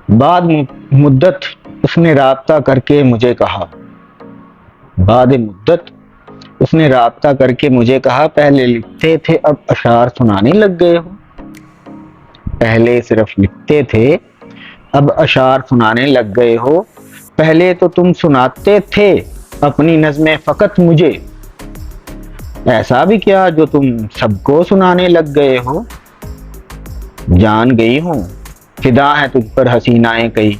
बाद मुद्दत उसने राब्ता करके मुझे कहा। बाद मुद्दत उसने राब्ता करके मुझे कहा, पहले लिखते थे अब अशार सुनाने लग गए हो। पहले सिर्फ लिखते थे अब अशार सुनाने लग गए हो। पहले तो तुम सुनाते थे अपनी नज़्में फकत मुझे। ऐसा भी क्या जो तुम सबको सुनाने लग गए हो। जान गई हूँ फिदा है तुझ पर हसीनाएं कई।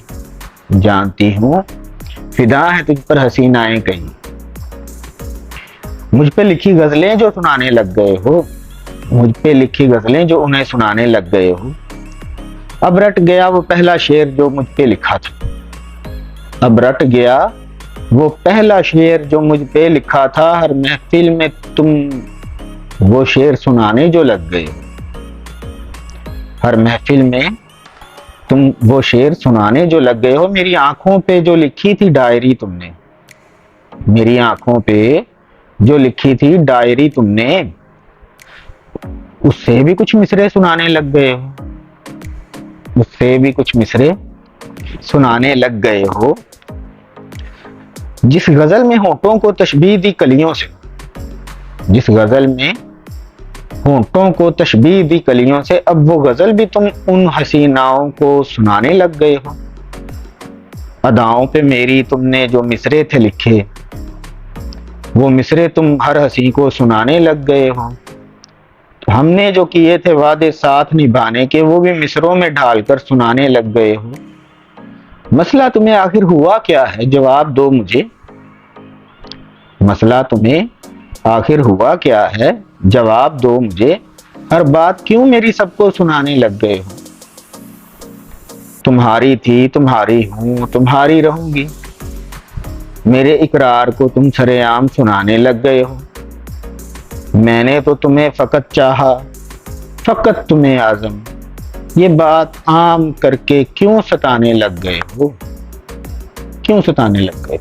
जानती हूँ फिदा है तुझ पर हसीनाएं कई। मुझ पे लिखी गजलें जो सुनाने लग गए हो। मुझ पे लिखी गजलें जो उन्हें सुनाने लग गए हो। अब रट गया वो पहला शेर जो मुझ पे लिखा था। अब रट गया वो पहला शेर जो मुझ पे लिखा था। हर महफिल में तुम वो शेर सुनाने जो लग गए हो। हर महफिल में तुम वो शेर सुनाने जो लग गए हो। मेरी आंखों पे जो लिखी थी डायरी तुमने। मेरी आंखों पे जो लिखी थी डायरी तुमने, उससे भी कुछ मिसरे सुनाने लग गए हो। उससे भी कुछ मिसरे सुनाने लग गए हो। जिस गजल में होठों को तशबीह दी कलियों से। जिस गजल में होठों को तशबीह दी कलियों से, अब वो गजल भी तुम उन हसीनाओं को सुनाने लग गए हो। अदाओं पे मेरी तुमने जो मिसरे थे लिखे, वो मिसरे तुम हर हसी को सुनाने लग गए हो। हमने जो किए थे वादे साथ निभाने के, वो भी मिसरों में ढालकर सुनाने लग गए हो। मसला तुम्हें आखिर हुआ क्या है, जवाब दो मुझे। मसला तुम्हें आखिर हुआ क्या है, जवाब दो मुझे। हर बात क्यों मेरी सबको सुनाने लग गए हो। तुम्हारी थी तुम्हारी हूं तुम्हारी रहूंगी, मेरे इकरार को तुम सरेआम सुनाने लग गए हो। मैंने तो तुम्हें फकत चाहा फकत तुम्हें आजम, ये बात आम करके क्यों सताने लग गए हो। क्यों सताने लग गए।